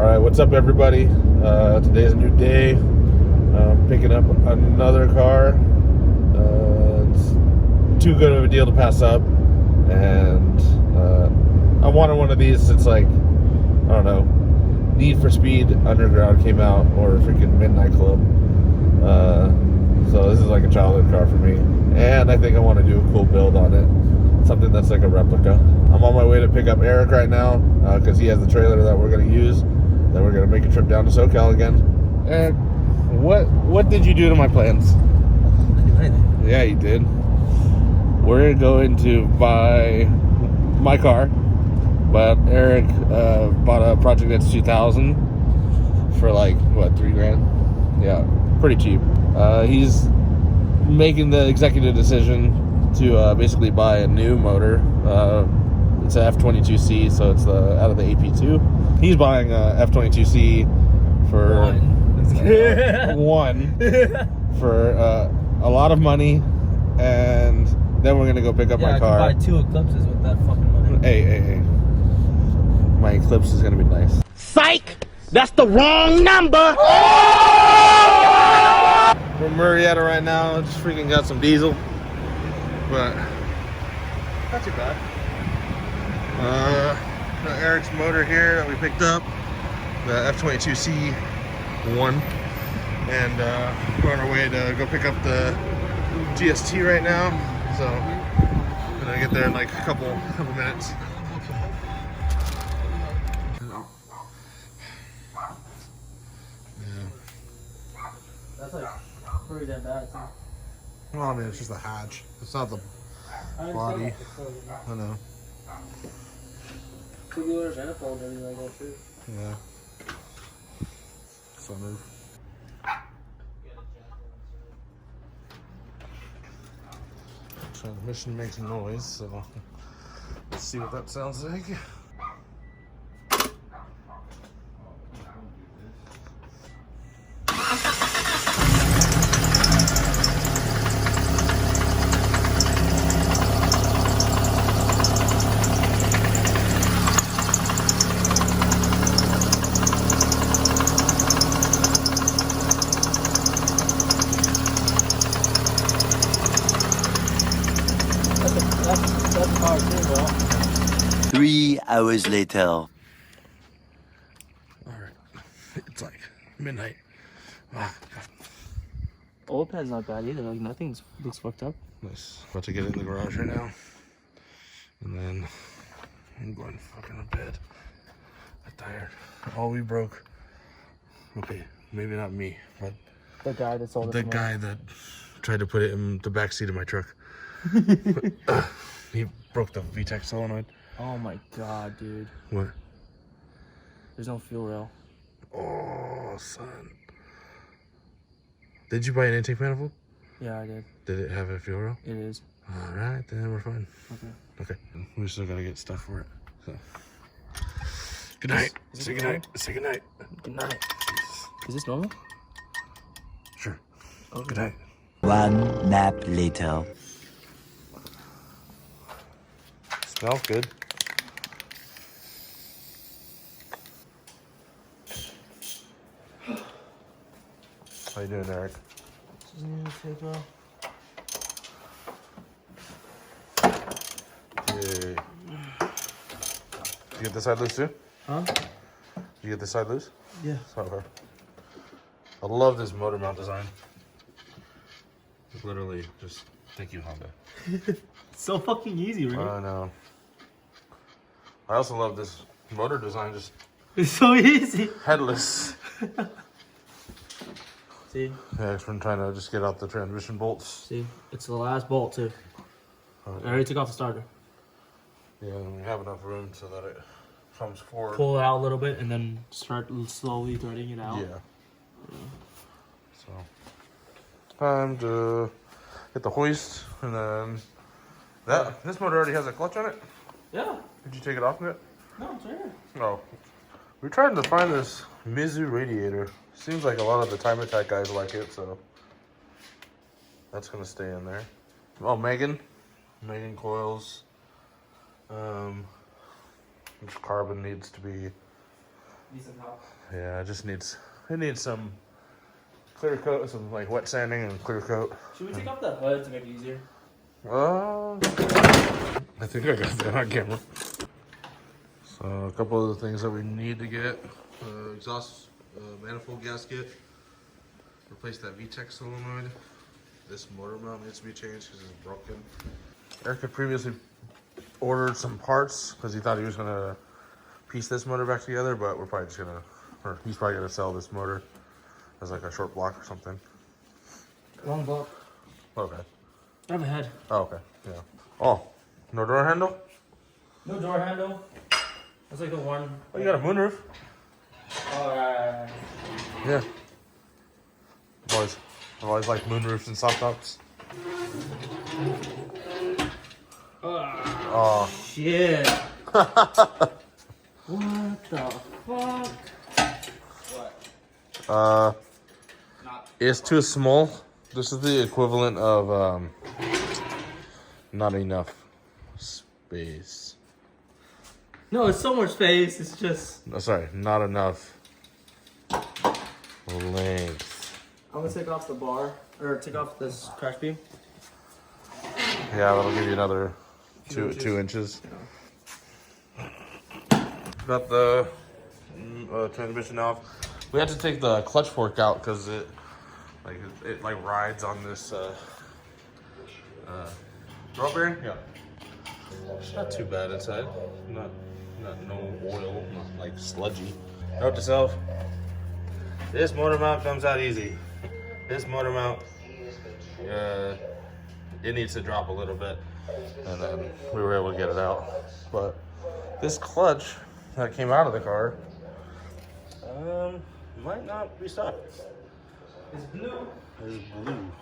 Alright, what's up everybody? Today's a new day. Picking up another car. It's too good of a deal to pass up. And I wanted one of these since, like, I don't know, Need for Speed Underground came out, or freaking Midnight Club. So this is like a childhood car for me. And I think I want to do a cool build on it. Something that's like a replica. I'm on my way to pick up Eric right now because he has the trailer that we're going to use. Then we're going to make a trip down to SoCal again. Eric, what did you do to my plans? I didn't do anything. Yeah, you did. We're going to buy my car, but Eric bought a Project S2000 for like, what, $3,000? Yeah, pretty cheap. He's making the executive decision to basically buy a new motor. It's an F22C, so it's out of the AP2. He's buying a F22C for one for a lot of money, and then we're gonna go pick up my car. I could buy 2 Eclipses with that fucking money. Hey. My Eclipse is gonna be nice. Psych! That's the wrong number! We're in Murrieta right now. Just freaking got some diesel, but not too bad. Eric's motor here that we picked up, the F22C1, and we're on our way to go pick up the GST right now. So I'm gonna get there in like a couple minutes. Yeah. That's like pretty damn bad too. Well, I mean, it's just the hatch. It's not the body. I know. Tubulars and a fold everything like that too. Yeah. Sunroof. Transmission makes noise, so let's see what that sounds like. That's hard too, bro. 3 hours later. Alright. It's like midnight. Ah, Old pad's not bad either. Like nothing looks fucked up. nice. About to get in the garage right now. And then I'm going fucking to bed. I'm tired. All we broke. Okay, maybe not me, but The guy that sold it. the guy that tried to put it in the back seat of my truck. He broke the VTEC solenoid. Oh my god, dude. What? There's no fuel rail. Oh, son. Did you buy an intake manifold? Yeah, I did. Did it have a fuel rail? It is. All right, then we're fine. Okay. We still gotta get stuff for it. So, good night. Say good night. Say good night. Good night. Is this normal? Sure. Okay. Good night. 1 nap later. Smells good. How you doing, Eric? Yay. You get this side loose too? Huh? You get this side loose? Yeah. Okay. I love this motor mount design. It's literally just, thank you, Honda. It's so fucking easy, right? I know. I also love this motor design, just It's so easy. headless. See? Yeah, from trying to just get out the transmission bolts. See? It's the last bolt too. I already took off the starter. Yeah, and we have enough room so that it comes forward. Pull it out a little bit and then start slowly threading it out. Yeah. So, time to get the hoist, and then this motor already has a clutch on it. Yeah. Did you take it off yet? No, it's right here. No. We're trying to find this Mizu radiator. Seems like a lot of the time attack guys like it, so that's gonna stay in there. Oh, Megan coils. Which carbon needs to be decent help. Yeah, it needs some clear coat, some like wet sanding and clear coat. Should we take off the hood to make it easier? I think I got that on camera. So a couple of the things that we need to get: exhaust manifold gasket, replace that VTEC solenoid. This motor mount needs to be changed because it's broken. Eric had previously ordered some parts because he thought he was gonna piece this motor back together, but we're probably just gonna, or he's probably gonna sell this motor as like a short block or something. Long block. Okay. I have a head. Oh, okay. Yeah. Oh, no door handle? No door handle. That's like the one. Oh, you got a moonroof? Oh, right. Yeah. I've always liked moonroofs and soft tops. Oh, shit. What the fuck? What? It's too small. This is the equivalent of not enough space. No, it's so much space. It's just. No, sorry, not enough length. I'm gonna take off the bar, or take off this crash beam. Yeah, that'll give you another two inches. Yeah. Got the transmission off. We had to take the clutch fork out because it rides on this roll bearing. Yeah, it's not too bad inside. Not no oil, not like sludgy. Note to self: this motor mount comes out easy. This motor mount, it needs to drop a little bit, and then we were able to get it out. But this clutch that came out of the car might not be stuck. It's blue. It's blue.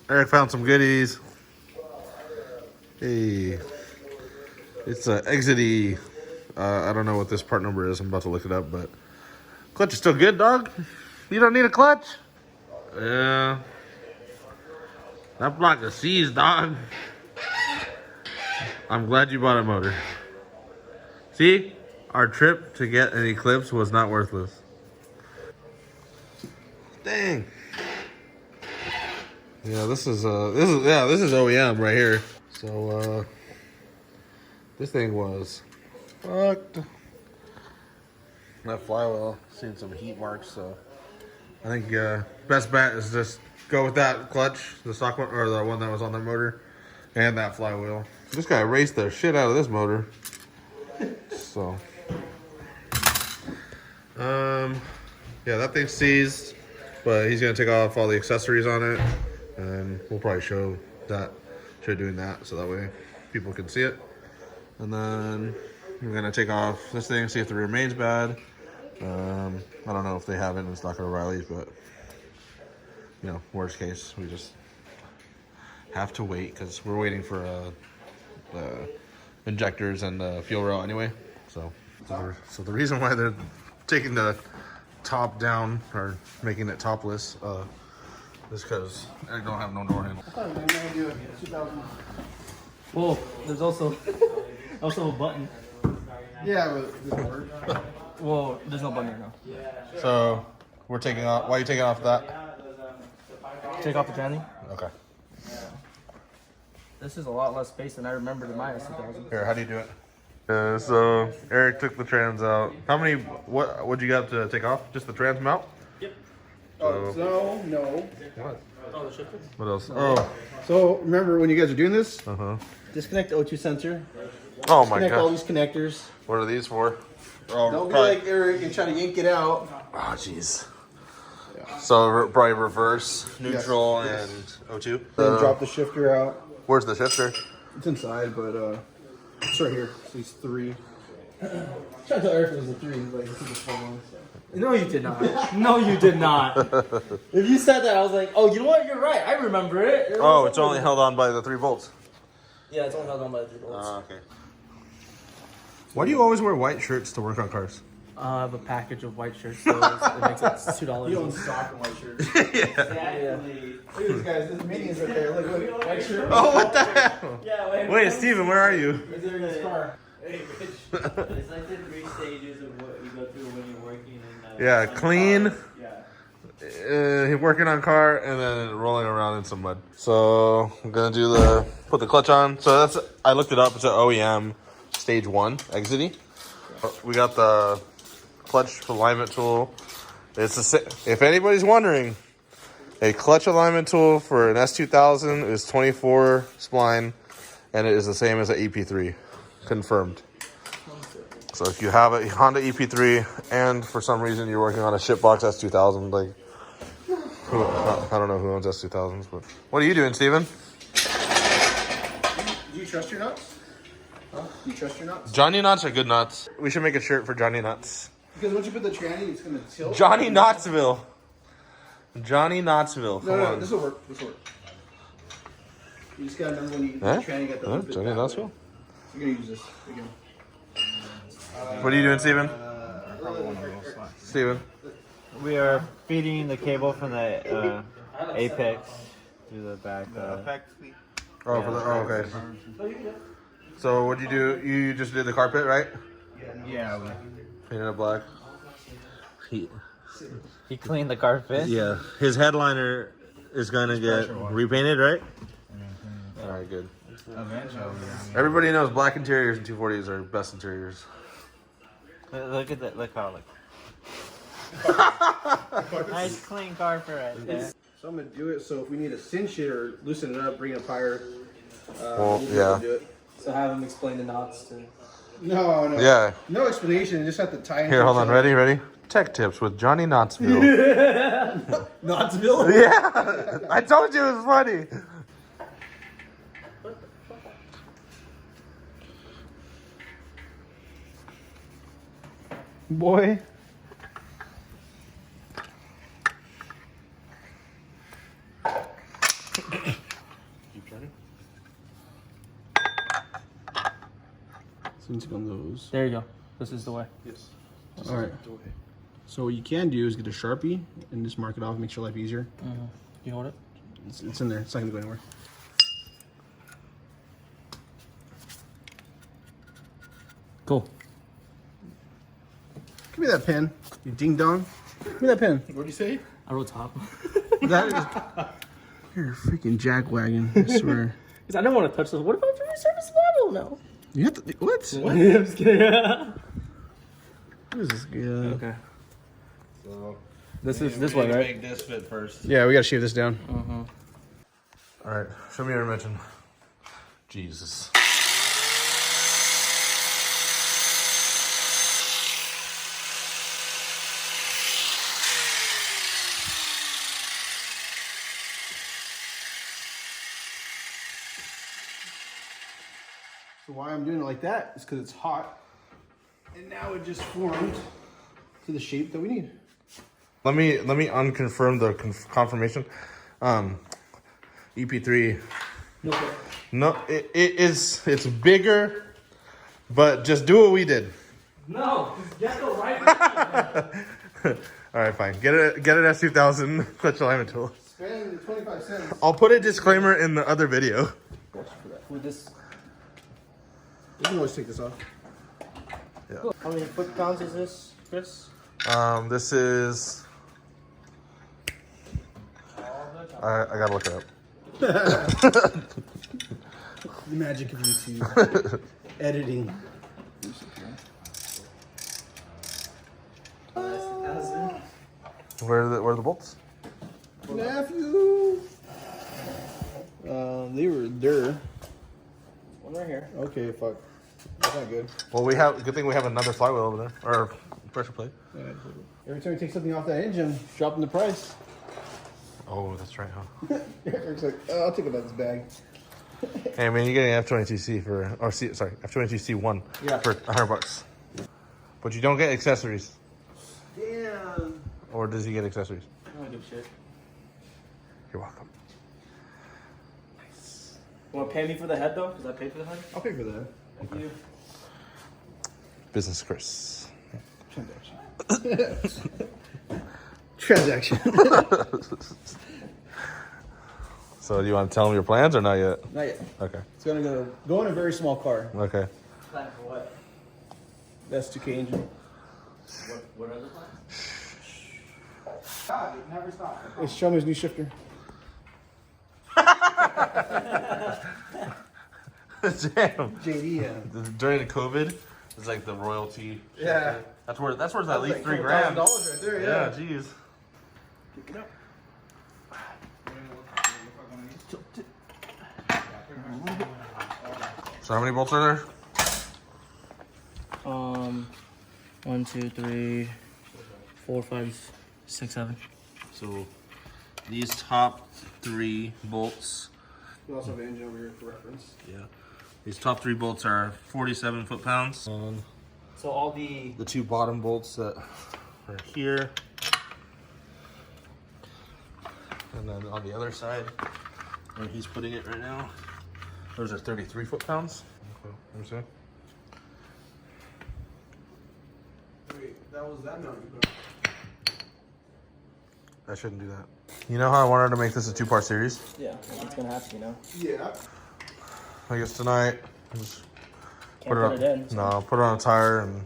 Eric found some goodies. Hey, it's a Exity. I don't know what this part number is. I'm about to look it up, but clutch is still good, dog. You don't need a clutch. Yeah. That block is seized, dog. I'm glad you bought a motor. See, our trip to get an Eclipse was not worthless. Dang. Yeah, this is OEM right here. So this thing was fucked. That flywheel seen some heat marks, so I think best bet is just go with that clutch, the stock one, or the one that was on the motor, and that flywheel. This guy raced the shit out of this motor. So yeah, that thing's seized, but he's gonna take off all the accessories on it, and we'll probably show doing that so that way people can see it. And then we're gonna take off this thing, see if the remains bad. I don't know if they have it in stock at O'Reilly's, but you know, worst case, we just have to wait because we're waiting for the injectors and the fuel rail anyway. So the reason why they're taking the top down or making it topless is because I don't have no door handle. Whoa, there's also a button. Yeah, but it doesn't work. Whoa, there's no button right now. So we're taking off. Why are you taking off that? Take off the tranny. Okay. This is a lot less space than I remembered in my S2000. Here, how do you do it? So Eric took the trans out. How many? What'd you got to take off? Just the trans mount? Yep. Oh, no. What? Oh, the shifter? What else? Oh. So remember when you guys are doing this, Disconnect the O2 sensor. Oh my Connect all god. these connectors. What are these for? Oh, Don't be like Eric and try to yank it out. Oh, jeez. So probably reverse, neutral, Yes. and O2. Then drop the shifter out. Where's the shifter? It's inside, but it's right here. So these three. I'm trying to tell Eric it was a three. He's like, this is a 4-1. No, you did not. No, you did not. If you said that, I was like, oh, you know what? You're right. I remember it. Oh, it's only held on by the 3 volts. Yeah, it's only held on by the 3 volts. Okay. Why do you always wear white shirts to work on cars? I have a package of white shirts, so it makes it $2. You own stock in white shirts. Yeah. Look at this guys. This minions right there. Look, white shirt. Oh, what the hell? Yeah, Wait, Steven, where are you? He's in his car. Hey, Rich. It's like the 3 stages of what you go through when you Yeah, clean. Yeah. Working on car and then rolling around in some mud. So I'm gonna put the clutch on. So I looked it up. It's an OEM stage 1 exiting. We got the clutch alignment tool. If anybody's wondering, a clutch alignment tool for an S2000 is 24 spline, and it is the same as an EP3, confirmed. So if you have a Honda EP3 and for some reason you're working on a shitbox S2000, like, I don't know who owns S2000s, but what are you doing, Steven? Do you trust your nuts? Huh? Do you trust your nuts? Johnny Nuts are good nuts. We should make a shirt for Johnny Nuts. Because once you put the tranny, it's gonna tilt. Johnny Knoxville. Johnny Knoxville. No, this will work. This will work. You just gotta remember when you put the tranny, get the little bit Johnny back. Knoxville. You're gonna use this again. What are you doing, Steven? Steven. We are feeding the cable from the apex through the back. Okay. So what'd you do? You just did the carpet, right? Yeah. Painted it black. He cleaned the carpet. Yeah. His headliner is gonna get repainted, right? All right, good. Eventually. Everybody knows black interiors and 240s are best interiors. Look at that. Look how nice clean carpet right there. So I'm gonna do it. So if we need to cinch it or loosen it up, bring a plier. Well, we'll yeah. do it. So have him explain the knots to. No. Yeah. No explanation. You just have to tie in. Here, hold on. Ready? Tech tips with Johnny Knoxville. Knoxville? Yeah. I told you it was funny. Boy. Cinch on those. There you go. This is the way. Yes. All right. So what you can do is get a Sharpie and just mark it off, makes your life easier. You hold it? It's in there. It's not gonna go anywhere. Cool. Give me that pen, you ding dong. Give me that pen. What'd you say? I wrote top. That is. You're a freaking jackwagon. I swear. Because I don't want to touch this. What if I have to resurface the model now? You have to. What? I'm just kidding. What is this? Okay. So This is this way, right? Make this fit first. Yeah, we gotta shave this down. All right. Show me your dimension. Jesus. So why I'm doing it like that is because it's hot, and now it just formed to the shape that we need. Let me unconfirm the confirmation. EP3. No, it's bigger, but just do what we did. No, get the right one. All right, fine. Get it S2000 clutch alignment tool. Spend 25 cents. I'll put a disclaimer in the other video. With this. You can always take this off. Yeah. How many foot-pounds is this, Chris? This is. I gotta look it up. The magic of YouTube. Editing. Where are the bolts? Nephew. They were there. One right here. Okay, fuck. That's not good. Well, good thing we have another flywheel over there, or pressure plate. Every time you take something off that engine, dropping the price. Oh, that's right, huh? Eric's like, oh, I'll take it out this bag. Hey, man, you're getting F22C F22C1 Yeah. for $100. But you don't get accessories. Damn. Or does he get accessories? I don't give a shit. You're welcome. You want to pay me for the head, though? Because I paid for the head? I'll pay for that. Thank you. Business Chris. Transaction. So do you want to tell him your plans or not yet? Not yet. Okay. It's gonna go in a very small car. Okay. Plan for what? That's 2K engine. What other plans? God, it never stops. Let's show him his new shifter. Damn. JD. During the COVID, it's like the royalty. Yeah. That's worth at least like $3,000. $4,000 right there. Yeah, jeez. Pick it up. So how many bolts are there? 1, 2, 3, 4, 5, 6, 7. So these top 3 bolts. You also have an engine over here for reference. Yeah. These top 3 bolts are 47 foot-pounds. And So all the 2 bottom bolts that are here. And then on the other side, where he's putting it right now, those are 33 foot-pounds. Okay, let me see. Wait, that was that note you put on. I shouldn't do that. You know how I wanted to make this a 2-part series? yeah, it's gonna have to, you know. Yeah. I guess tonight, just Can't put it in. So. No, put it on a tire and,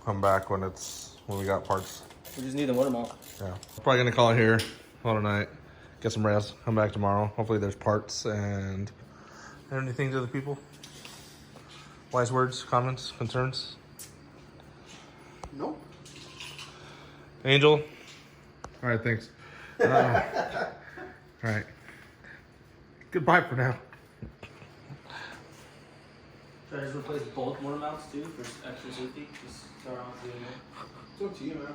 come back when we got parts. We just need the motor mount. Yeah. Probably gonna call it here all tonight. Get some rest. Come back tomorrow. Hopefully there's parts and anything to the people. Wise words, comments, concerns. Nope. Angel. All right. Thanks. All right. Goodbye for now. Should I just replace both motor mounts too for extra safety? Just start off doing it. It's up to you, man.